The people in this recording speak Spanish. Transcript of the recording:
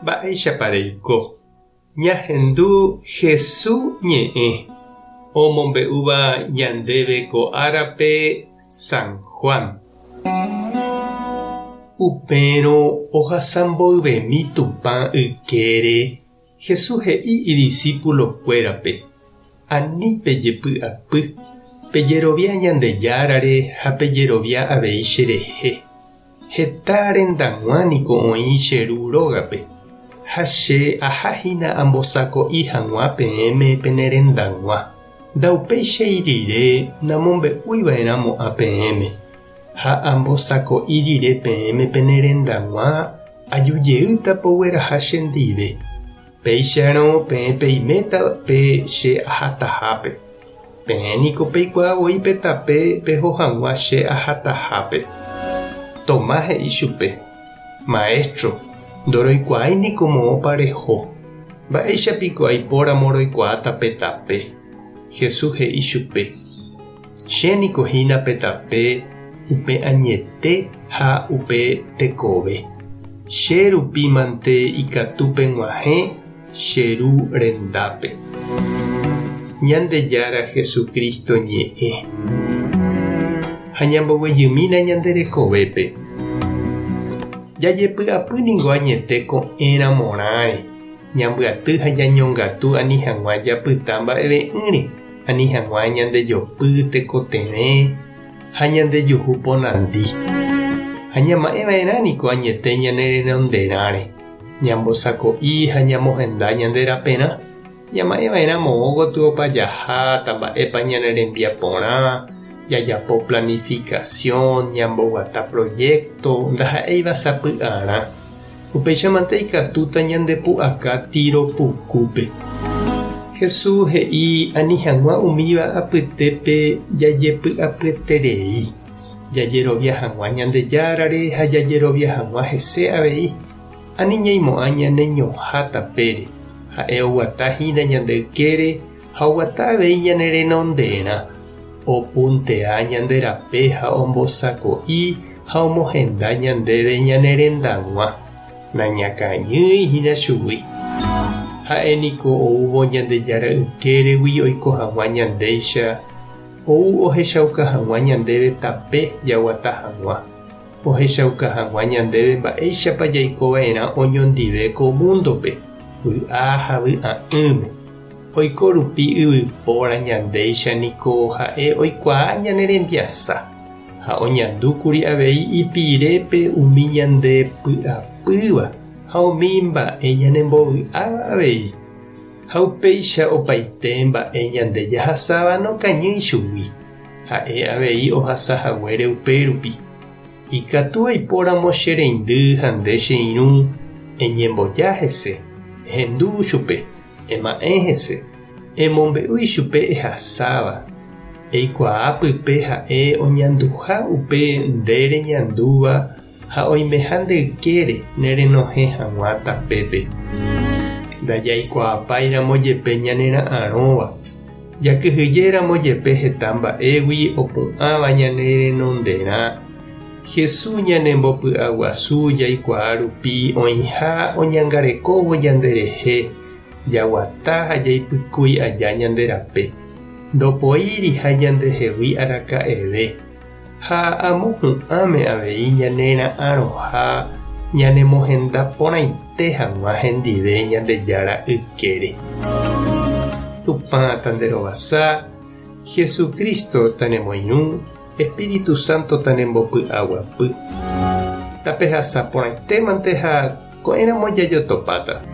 Mba'éichapareiko. Ñahendu Jesús ñe'ẽ omombe'úva ñandéve ko árape San Juan. Upérõ ohasamboyvemi Tupã ykére Jesús he'i idiscípulokuérape: ani pejepy'apy, pejerovia Ñandejárare ha pejerovia avei cherehe. Heta rendag̃uániko oĩ che ru rógape, ha che aháhína ambosako'i hag̃ua peẽme pene rendag̃ua. Ndaupéicha irire namombe'úiva'erãmo'ã peẽme, ha ambosako'i rire peẽme pene rendag̃ua ajujeýta pogueraha chendive. Péicharõ peẽ peiméta pe che ahatahápe. Peẽniko peikuaavoi pe tape peho hag̃ua che ahatahápe. Tomás he'i chupe: Maestro, ndoroikuáiniko moõpa reho. Mba'éichapiko aipóramo roikuaáta pe tape. Jesús he'i chupe: chéniko hína pe tape upe añete ha upe tekove. Che rupímante ikatu peg̃uahẽ che ru rendápe. Ñandejára Jesucristo ñe'ẽ ha ñamboguejymína ñande rekovépe. Jajepy'apýniko añete ko'ẽramo rãi, ñambyaty ha jañongatu ani hag̃ua japyta mba'eve'ỹre, ani hag̃ua ñandejopy tekotevẽ ha ñandejuhu ponandi. Ha ñama'ẽva'erãniko añete ñane renonderãre, ñambosako'i ha ñamohenda ñande raperã. Ñama'ẽva'erãmo'õ gotyo opa jaháta mba'épa ñane rembiaporã, jajapo planificación, ñamboguata proyecto, ndaha'éiva sapy'arã. Upéichamante ikatúta ñande pu'aka tiro pukúpe. Jesús he'i ani hag̃ua umíva apytépe jajepy'apyeterei. Jajerovia hag̃ua Ñandejárare ha jajerovia hag̃ua hese avei. Ani ñaimo'ã ñane ñohãta pére, ha'e oguata hína ñande ykére ha oguata avei ñane renonderã. Opuntea ñande rape ha ombosako'i ha omohenda ñandéve ñane rendag̃ua. Nañakãñýihína chugui. Ha'éniko oúvo Ñandejára ykéregui oiko hag̃ua ñandéicha, ou ohechauka hag̃ua ñandéve tape jaguata hag̃ua. Ohechauka hag̃ua ñandéve mba'éichapa jaikova'erã oñondive ko mundope, vy'a ha vy'a'ỹme. Oiko rupi yvypóra ñandéicha niko ha'e oikuaa ñane rembiasa, ha oñandúkuri avei ipirépe umi ñande py'apýva ha umi mba'e ñanembovy'áva avei. Ha upéicha opaite mba'e ñande jahasáva nokañýi chugui, ha'e avei ohasahaguére upérupi. Ikatu aipóramo che reindy ha nde che irũ eñemboja hese, ehendu chupe, ema'ẽ hese, emombe'úi chupe ehasáva, eikuaa pype ha'e oñanduha upe ndére ñandúva ha oimeha ndeykére nerenohẽ hag̃ua tapépe. Ndajaikuaapáiramo jepe ñanera'ãrõva, jakyhyjéramo jepe heta mba'égui opu'ãva ñane renonderã. Jesús ñanembopy'aguasu jaikuaa rupi oĩha oñangarekóvo yanderehe, jaguata ha jaipykúi aja ñande rape. Ndopoíri ha ñandehegui araka'eve, ha amohu'ãme avei ñanera'ãrõha ñanemohenda porãite hag̃ua hendive Ñandejára ykére. Tupã tanderovasa, Jesucristo tanemoirũ, Espíritu Santo tanembopy'aguapy. Tapehasa porãitémante ha ko'ẽramo jajotopáta.